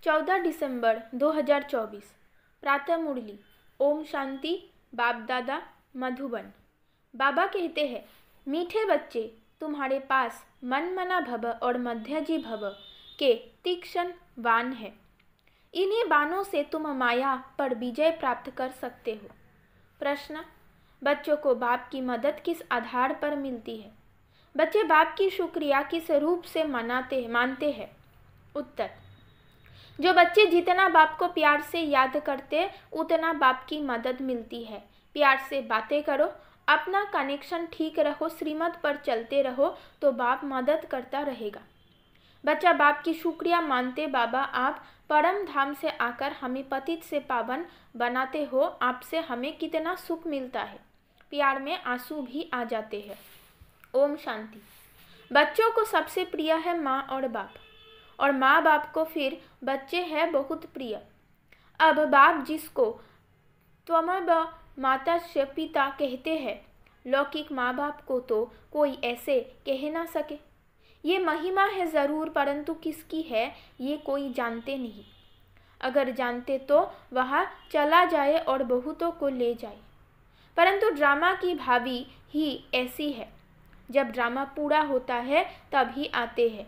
14 दिसंबर 2024 प्रातः मुरली। ओम शांति। बाप दादा मधुबन। बाबा कहते हैं, मीठे बच्चे, तुम्हारे पास मन मना भव और मध्यजी भव के तीक्ष्ण बाण है। इन्हीं बाणों से तुम माया पर विजय प्राप्त कर सकते हो। प्रश्न, बच्चों को बाप की मदद किस आधार पर मिलती है? बच्चे बाप की शुक्रिया किस रूप से मानते हैं? उत्तर, जो बच्चे जितना बाप को प्यार से याद करते उतना बाप की मदद मिलती है। प्यार से बातें करो, अपना कनेक्शन ठीक रहो, श्रीमत पर चलते रहो तो बाप मदद करता रहेगा। बच्चा बाप की शुक्रिया मानते, बाबा आप परम धाम से आकर हमें पतित से पावन बनाते हो, आपसे हमें कितना सुख मिलता है। प्यार में आंसू भी आ जाते हैं। ओम शांति। बच्चों को सबसे प्रिय है माँ और बाप, और माँ बाप को फिर बच्चे हैं बहुत प्रिय। अब बाप जिसको त्वमेव मातस्य पिता कहते हैं, लौकिक माँ बाप को तो कोई ऐसे कह ना सके। ये महिमा है ज़रूर, परंतु किसकी है ये कोई जानते नहीं। अगर जानते तो वह चला जाए और बहुतों को ले जाए। परंतु ड्रामा की भावी ही ऐसी है, जब ड्रामा पूरा होता है तभी आते हैं।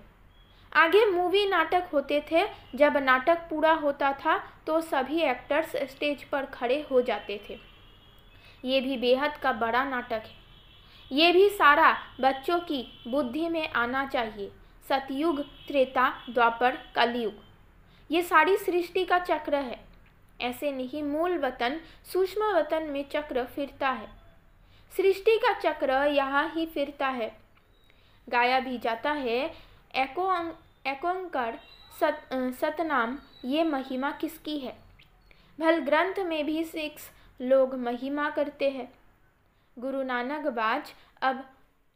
आगे मूवी नाटक होते थे, जब नाटक पूरा होता था तो सभी एक्टर्स स्टेज पर खड़े हो जाते थे। ये भी बेहद का बड़ा नाटक है। ये भी सारा बच्चों की बुद्धि में आना चाहिए। सतयुग, त्रेता, द्वापर, कलयुग, ये सारी सृष्टि का चक्र है। ऐसे नहीं, मूल वतन सूक्ष्म वतन में चक्र फिरता है। सृष्टि का चक्र यहाँ ही फिरता है। गाया भी जाता है, एकोंकर सतनाम, ये महिमा किसकी है? भल ग्रंथ में भी 6 लोग महिमा करते हैं। गुरु नानक बाज, अब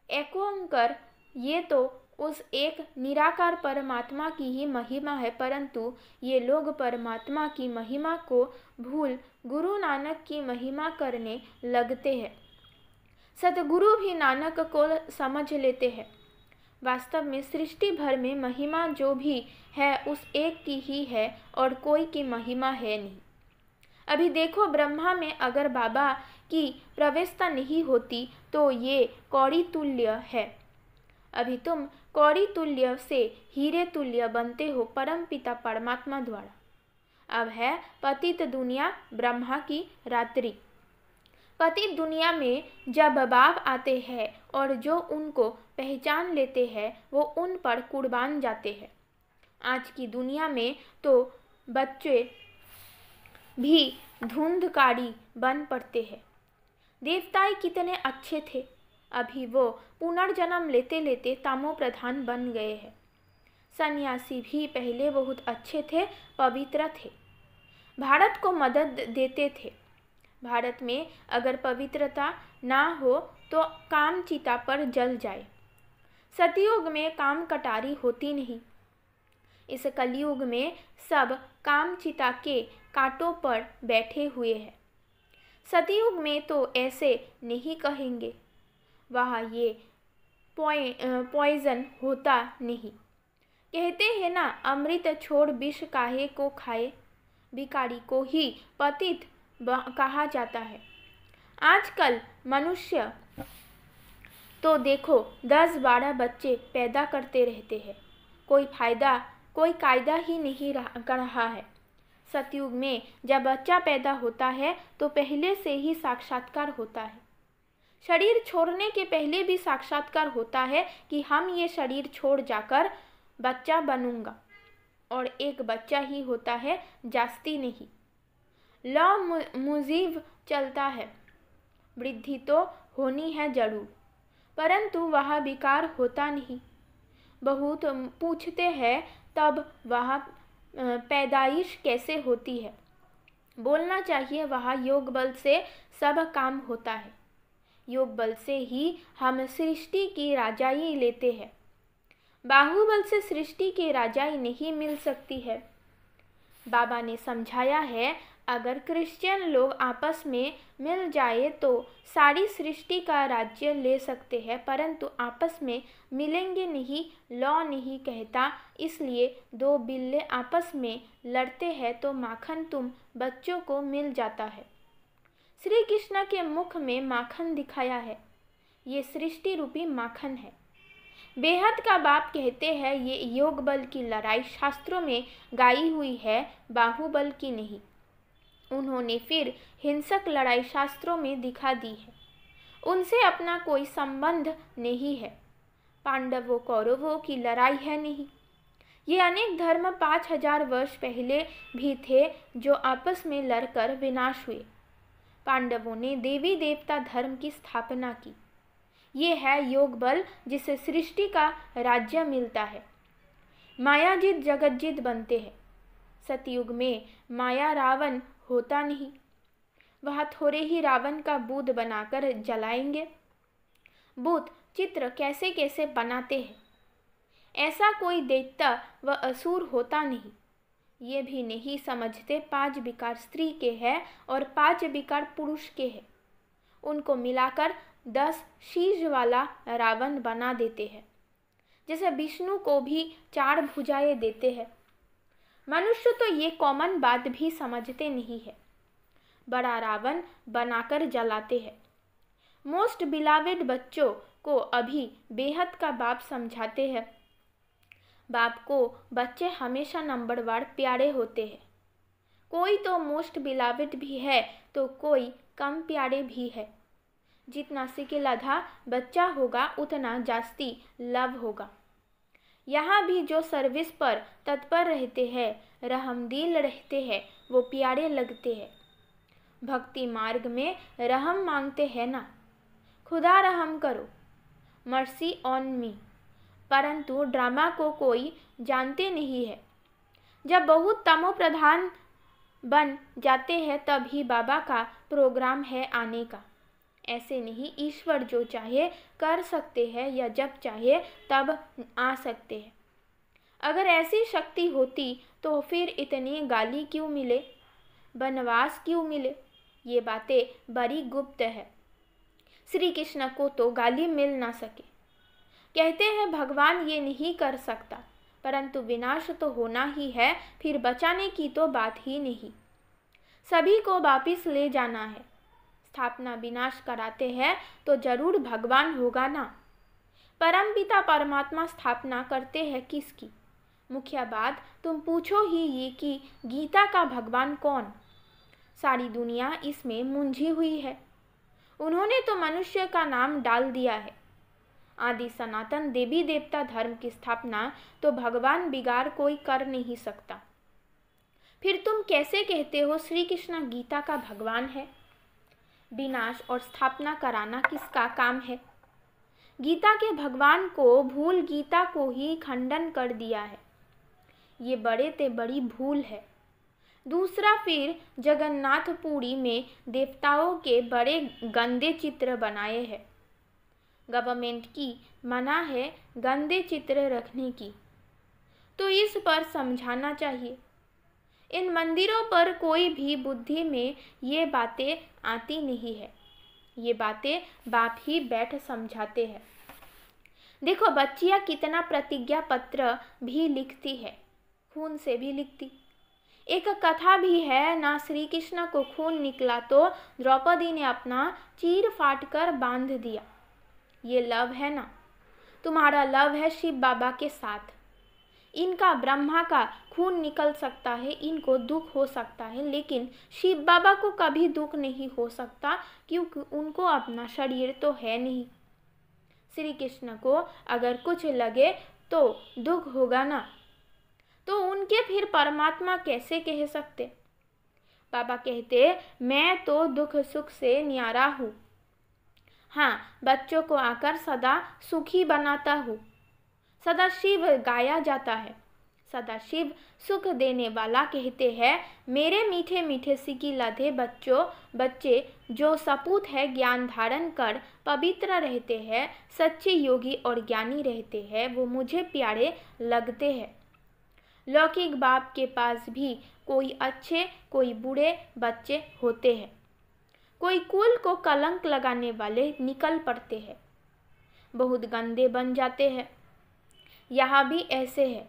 एकोंकर, ये तो उस एक निराकार परमात्मा की ही महिमा है, परंतु ये लोग परमात्मा की महिमा को भूल गुरु नानक की महिमा करने लगते हैं। सतगुरु भी नानक को समझ लेते हैं। वास्तव में सृष्टि भर में महिमा जो भी है उस एक की ही है और कोई की महिमा है नहीं। अभी देखो, ब्रह्मा में अगर बाबा की प्रवेशता नहीं होती तो ये कौड़ी तुल्य है। अभी तुम कौड़ी तुल्य से हीरे तुल्य बनते हो परम पिता परमात्मा द्वारा। अब है पतित दुनिया ब्रह्मा की रात्रि। पतित दुनिया में जब बाप आते हैं और जो उनको पहचान लेते हैं वो उन पर कुर्बान जाते हैं। आज की दुनिया में तो बच्चे भी धुंधकारी बन पड़ते हैं। देवताएं कितने अच्छे थे, अभी वो पुनर्जन्म लेते लेते तामो प्रधान बन गए हैं। सन्यासी भी पहले बहुत अच्छे थे, पवित्र थे, भारत को मदद देते थे। भारत में अगर पवित्रता ना हो तो काम चिता पर जल जाए। सतयुग में काम कटारी होती नहीं। इस कलयुग में सब काम चिता के कांटों पर बैठे हुए हैं। सतयुग में तो ऐसे नहीं कहेंगे, वहाँ ये पॉइजन होता नहीं। कहते हैं ना, अमृत छोड़ विष काहे को खाए, भिखारी को ही पतित कहा जाता है। आजकल मनुष्य तो देखो 10-12 बच्चे पैदा करते रहते हैं, कोई कायदा ही नहीं कर रहा है। सतयुग में जब बच्चा पैदा होता है तो पहले से ही साक्षात्कार होता है। शरीर छोड़ने के पहले भी साक्षात्कार होता है कि हम ये शरीर छोड़ जाकर बच्चा बनूंगा, और एक बच्चा ही होता है, जास्ती नहीं। लॉ मुजीब चलता है, वृद्धि तो होनी है जरूर, परंतु वह विकार होता नहीं। बहुत पूछते हैं तब वह पैदाइश कैसे होती है? बोलना चाहिए वह योग बल से सब काम होता है। योग बल से ही हम सृष्टि की राजाई लेते हैं। बाहुबल से सृष्टि की राजाई नहीं मिल सकती है। बाबा ने समझाया है, अगर क्रिश्चियन लोग आपस में मिल जाए तो सारी सृष्टि का राज्य ले सकते हैं, परंतु आपस में मिलेंगे नहीं, लॉ नहीं कहता। इसलिए दो बिल्ले आपस में लड़ते हैं तो माखन तुम बच्चों को मिल जाता है। श्री कृष्ण के मुख में माखन दिखाया है, ये सृष्टि रूपी माखन है। बेहद का बाप कहते हैं ये योग बल की लड़ाई शास्त्रों में गाई हुई है, बाहुबल की नहीं। उन्होंने फिर हिंसक लड़ाई शास्त्रों में दिखा दी है, उनसे अपना कोई संबंध नहीं है। पांडवों कौरवों की लड़ाई है नहीं। ये अनेक धर्म 5000 वर्ष पहले भी थे जो आपस में लड़कर विनाश हुए। पांडवों ने देवी देवता धर्म की स्थापना की। ये है योग बल जिसे सृष्टि का राज्य मिलता है। मायाजीत जगतजीत बनते हैं। सतयुग में माया रावण होता नहीं, वह थोड़े ही रावण का बूथ बनाकर जलाएंगे। बूथ चित्र कैसे कैसे बनाते हैं। ऐसा कोई दैत्य व असुर होता नहीं। ये भी नहीं समझते 5 विकार स्त्री के हैं और 5 विकार पुरुष के हैं। उनको मिलाकर 10 शीश वाला रावण बना देते हैं, जैसे विष्णु को भी 4 भुजाएं देते हैं। मनुष्य तो ये कॉमन बात भी समझते नहीं है, बड़ा रावण बनाकर जलाते हैं। मोस्ट बिलावेड बच्चों को अभी बेहद का बाप समझाते हैं। बाप को बच्चे हमेशा नंबरवार प्यारे होते हैं। कोई तो मोस्ट बिलावेड भी है तो कोई कम प्यारे भी है। जितना सिकिलाधा बच्चा होगा उतना जास्ती लव होगा। यहाँ भी जो सर्विस पर तत्पर रहते हैं, रहमदिल रहते हैं, वो प्यारे लगते हैं। भक्ति मार्ग में रहम मांगते हैं ना, खुदा रहम करो, मर्सी ऑन मी, परंतु ड्रामा को कोई जानते नहीं है। जब बहुत तमो प्रधान बन जाते हैं तभी बाबा का प्रोग्राम है आने का। ऐसे नहीं, ईश्वर जो चाहे कर सकते हैं या जब चाहे तब आ सकते हैं। अगर ऐसी शक्ति होती तो फिर इतनी गाली क्यों मिले, वनवास क्यों मिले? ये बातें बड़ी गुप्त है। श्री कृष्ण को तो गाली मिल ना सके। कहते हैं भगवान ये नहीं कर सकता, परंतु विनाश तो होना ही है, फिर बचाने की तो बात ही नहीं। सभी को वापिस ले जाना है। स्थापना विनाश कराते हैं तो जरूर भगवान होगा ना। परमपिता परमात्मा स्थापना करते हैं किसकी? मुख्य बात तुम पूछो ही ये कि गीता का भगवान कौन? सारी दुनिया इसमें मुंझी हुई है। उन्होंने तो मनुष्य का नाम डाल दिया है। आदि सनातन देवी देवता धर्म की स्थापना तो भगवान बिगाड़ कोई कर नहीं सकता। फिर तुम कैसे कहते हो श्री कृष्ण गीता का भगवान है? विनाश और स्थापना कराना किसका काम है? गीता के भगवान को भूल गीता को ही खंडन कर दिया है। ये बड़े ते बड़ी भूल है। दूसरा, फिर जगन्नाथपुरी में देवताओं के बड़े गंदे चित्र बनाए हैं। गवर्नमेंट की मना है गंदे चित्र रखने की, तो इस पर समझाना चाहिए। इन मंदिरों पर कोई भी बुद्धि में ये बातें आती नहीं है। ये बातें बाप ही बैठ समझाते हैं। देखो बच्चियाँ कितना प्रतिज्ञा पत्र भी लिखती है, खून से भी लिखती। एक कथा भी है ना, श्री कृष्ण को खून निकला तो द्रौपदी ने अपना चीर फाड़ कर बांध दिया। ये लव है ना? तुम्हारा लव है शिव बाबा के साथ। इनका ब्रह्मा का खून निकल सकता है, इनको दुख हो सकता है, लेकिन शिव बाबा को कभी दुख नहीं हो सकता क्योंकि उनको अपना शरीर तो है नहीं। श्री कृष्ण को अगर कुछ लगे तो दुख होगा ना, तो उनके फिर परमात्मा कैसे कह सकते? बाबा कहते मैं तो दुख सुख से न्यारा हूँ। हाँ, बच्चों को आकर सदा सुखी बनाता हूँ। सदा शिव गाया जाता है। सदा शिव सुख देने वाला कहते हैं मेरे मीठे मीठे सिकिलधे बच्चे जो सपूत है ज्ञान धारण कर पवित्र रहते हैं, सच्चे योगी और ज्ञानी रहते हैं, वो मुझे प्यारे लगते हैं। लौकिक बाप के पास भी कोई अच्छे कोई बुरे बच्चे होते हैं। कोई कुल को कलंक लगाने वाले निकल पड़ते हैं, बहुत गंदे बन जाते हैं। यहाँ भी ऐसे है।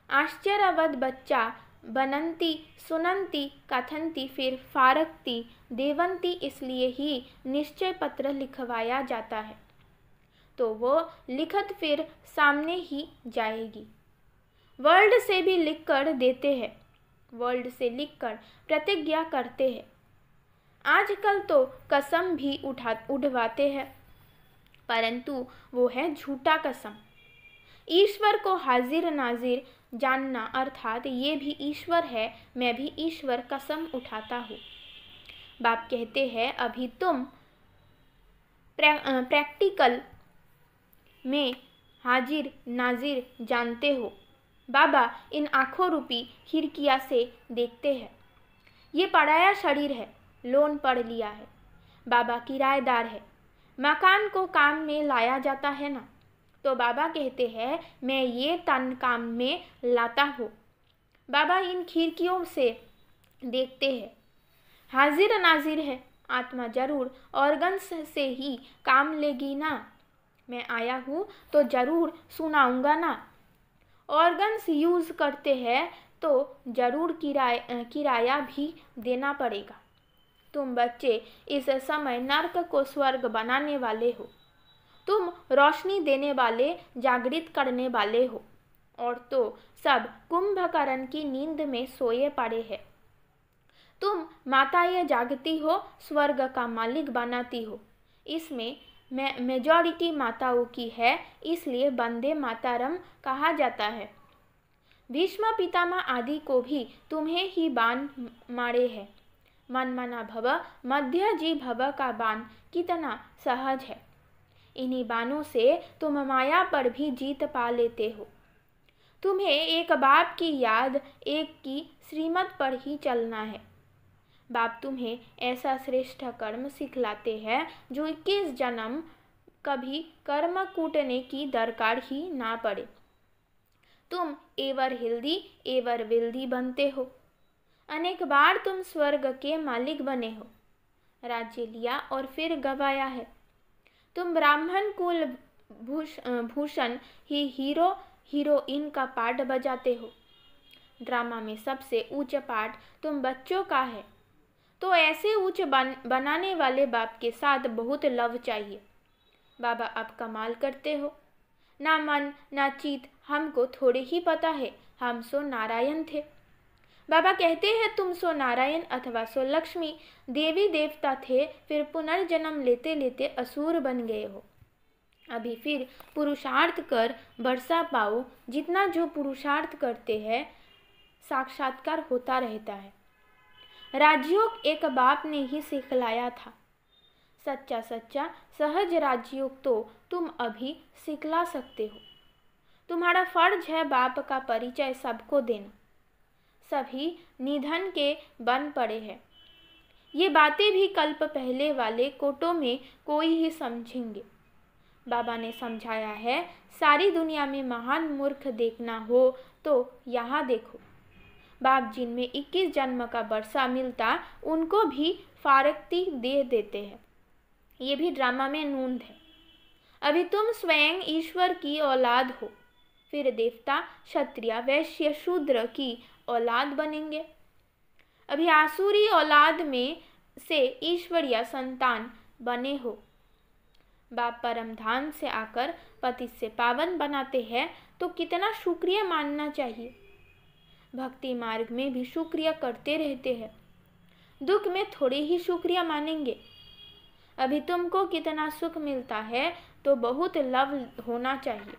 आश्चर्यवद बच्चा बनंती सुनंती कथंती फिर फारकती देवंती, इसलिए ही निश्चय पत्र लिखवाया जाता है, तो वो लिखत फिर सामने ही जाएगी। वर्ल्ड से भी लिखकर देते हैं, वर्ल्ड से लिखकर प्रतिज्ञा करते हैं। आजकल तो कसम भी उठवाते हैं, परंतु वो है झूठा कसम। ईश्वर को हाजिर नाजिर जानना अर्थात ये भी ईश्वर है, मैं भी ईश्वर, कसम उठाता हूँ। बाप कहते हैं अभी तुम प्रैक्टिकल में हाजिर नाजिर जानते हो। बाबा इन आंखों रूपी खिड़कियाँ से देखते हैं। ये पराया शरीर है, लोन पढ़ लिया है। बाबा किराएदार है। मकान को काम में लाया जाता है ना, तो बाबा कहते हैं मैं ये तन काम में लाता हूँ। बाबा इन खिड़कियों से देखते हैं। हाजिर नाजिर है। आत्मा जरूर ऑर्गन्स से ही काम लेगी ना। मैं आया हूँ तो जरूर सुनाऊंगा ना। ऑर्गन्स यूज़ करते हैं तो जरूर किराया भी देना पड़ेगा। तुम बच्चे इस समय नर्क को स्वर्ग बनाने वाले हो। तुम रोशनी देने वाले, जागृत करने वाले हो, और तो सब कुंभकर्ण की नींद में सोए पड़े हैं। तुम माताएं जागती हो, स्वर्ग का मालिक बनाती हो। इसमें मेजॉरिटी माताओं की है, इसलिए वंदे मातरम कहा जाता है। भीष्म पितामह आदि को भी तुम्हें ही बाण मारे हैं। मनमना भव मध्य जी भव का बाण कितना सहज है। इन्हीं बाणों से तुम माया पर भी जीत पा लेते हो। तुम्हें एक बाप की याद, एक की श्रीमत पर ही चलना है। बाप तुम्हें ऐसा श्रेष्ठ कर्म सिखलाते हैं जो 21 जन्म कभी कर्म कूटने की दरकार ही ना पड़े। तुम एवर हिल्दी एवर विल्दी बनते हो। अनेक बार तुम स्वर्ग के मालिक बने हो, राज्य लिया और फिर गवाया है। तुम ब्राह्मण कुल भूषण ही हीरो हीरोइन का पार्ट बजाते हो। ड्रामा में सबसे ऊंच पार्ट तुम बच्चों का है, तो ऐसे ऊंच बनाने वाले बाप के साथ बहुत लव चाहिए। बाबा आप कमाल करते हो। ना मन ना चित हमको थोड़े ही पता है, हम सो नारायण थे। बाबा कहते हैं तुम सो नारायण अथवा सो लक्ष्मी देवी देवता थे, फिर पुनर्जन्म लेते लेते असुर बन गए हो। अभी फिर पुरुषार्थ कर वर्षा पाओ। जितना जो पुरुषार्थ करते हैं साक्षात्कार होता रहता है। राजयोग एक बाप ने ही सिखलाया था। सच्चा सच्चा सहज राजयोग तो तुम अभी सिखला सकते हो। तुम्हारा फर्ज है बाप का परिचय सबको देना। सभी निधन के बन पड़े हैं। ये बातें भी कल्प पहले वाले कोटों में कोई ही समझेंगे। बाबा ने समझाया है सारी दुनिया में महान मूर्ख देखना हो तो यहाँ देखो। बाप जिनमें 21 जन्म का वर्षा मिलता उनको भी फारकती दे देते हैं। ये भी ड्रामा में नूंद है। अभी तुम स्वयं ईश्वर की औलाद हो, फिर देवता क्षत्रिय वैश्य शूद्र की औलाद बनेंगे। अभी आसुरी औलाद में से ईश्वरीय संतान बने हो। बाप परम धाम से आकर पति से पावन बनाते हैं तो कितना शुक्रिया मानना चाहिए। भक्ति मार्ग में भी शुक्रिया करते रहते हैं, दुख में थोड़े ही शुक्रिया मानेंगे। अभी तुमको कितना सुख मिलता है तो बहुत लव होना चाहिए।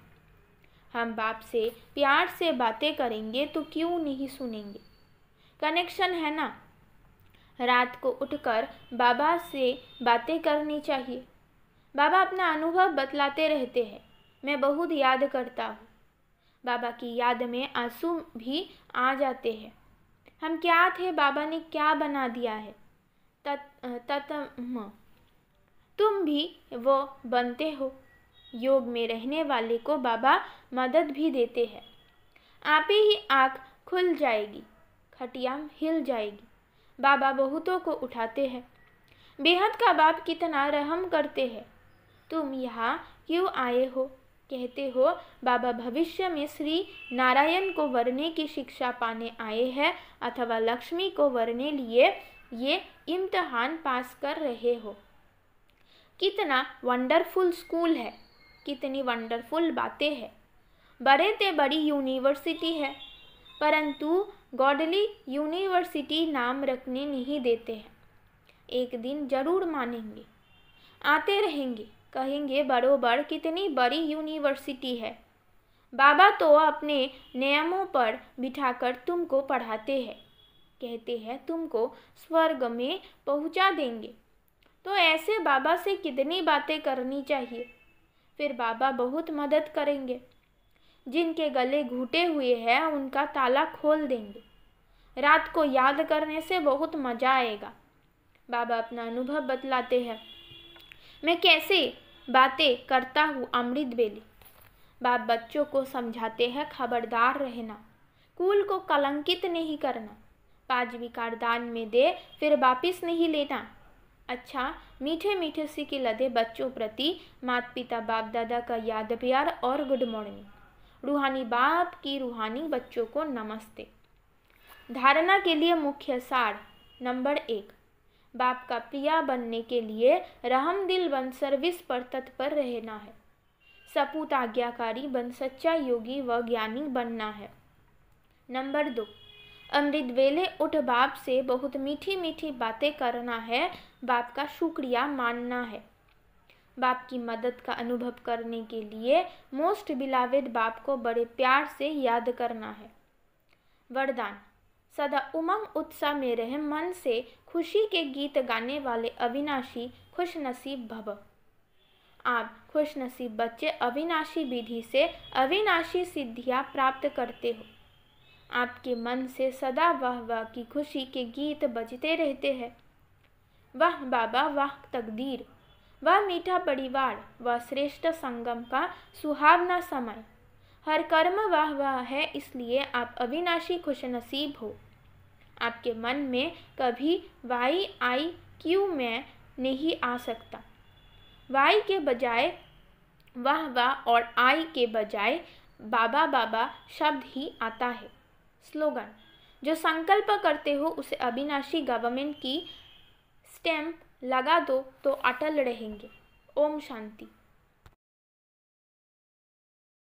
हम बाप से प्यार से बातें करेंगे तो क्यों नहीं सुनेंगे। कनेक्शन है ना। रात को उठकर बाबा से बातें करनी चाहिए। बाबा अपना अनुभव बतलाते रहते हैं। मैं बहुत याद करता हूँ। बाबा की याद में आंसू भी आ जाते हैं। हम क्या थे, बाबा ने क्या बना दिया है। तुम भी वो बनते हो। योग में रहने वाले को बाबा मदद भी देते हैं। आप ही आँख खुल जाएगी, खटिया हिल जाएगी। बाबा बहुतों को उठाते हैं। बेहद का बाप कितना रहम करते हैं। तुम यहाँ क्यों आए हो? कहते हो बाबा भविष्य में श्री नारायण को वरने की शिक्षा पाने आए हैं अथवा लक्ष्मी को वरने लिए ये इम्तिहान पास कर रहे हो। कितना वंडरफुल स्कूल है, कितनी वंडरफुल बातें हैं। बड़े ते बड़ी यूनिवर्सिटी है, परंतु गॉडली यूनिवर्सिटी नाम रखने नहीं देते हैं। एक दिन जरूर मानेंगे, आते रहेंगे, कहेंगे बरोबर कितनी बड़ी यूनिवर्सिटी है। बाबा तो अपने नियमों पर बिठाकर तुमको पढ़ाते हैं, कहते हैं तुमको स्वर्ग में पहुंचा देंगे। तो ऐसे बाबा से कितनी बातें करनी चाहिए। फिर बाबा बहुत मदद करेंगे। जिनके गले घुटे हुए हैं उनका ताला खोल देंगे। रात को याद करने से बहुत मज़ा आएगा। बाबा अपना अनुभव बतलाते हैं। मैं कैसे बातें करता हूँ अमृत बेली। बाप बच्चों को समझाते हैं खबरदार रहना, कुल को कलंकित नहीं करना, 5वीं कारदान में दे फिर वापिस नहीं लेना। अच्छा मीठे मीठे सी की लदे बच्चों प्रति माता पिता बाप दादा का याद प्यार और गुड मॉर्निंग। रूहानी बाप की रूहानी बच्चों को नमस्ते। धारणा के लिए मुख्य सार नंबर 1, बाप का प्रिया बनने के लिए रहमदिल बन सर्विस पर तत्पर रहना है। सपूत आज्ञाकारी बन सच्चा योगी व ज्ञानी बनना है। नंबर 2, अमृत वेले उठ बाप से बहुत मीठी मीठी बातें करना है, बाप का शुक्रिया मानना है। बाप की मदद का अनुभव करने के लिए मोस्ट बिलावेड बाप को बड़े प्यार से याद करना है। वरदान, सदा उमंग उत्साह में रह मन से खुशी के गीत गाने वाले अविनाशी खुशनसीब भव। आप खुशनसीब बच्चे अविनाशी विधि से अविनाशी सिद्धियां प्राप्त करते हो। आपके मन से सदा वाह वाह की खुशी के गीत बजते रहते हैं। वाह बाबा, वाह तकदीर, वह मीठा परिवार, वह श्रेष्ठ संगम का सुहावना समय। हर कर्म वाह वाह है, इसलिए आप अविनाशी खुशनसीब हो। आपके मन में कभी वाई आई क्यों मैं नहीं आ सकता। वाई के बजाय वाह वाह और आई के बजाय बाबा बाबा शब्द ही आता है। स्लोगन, जो संकल्प करते हो उसे अविनाशी गवर्नमेंट की स्टैम्प लगा दो तो अटल रहेंगे। ओम शांति।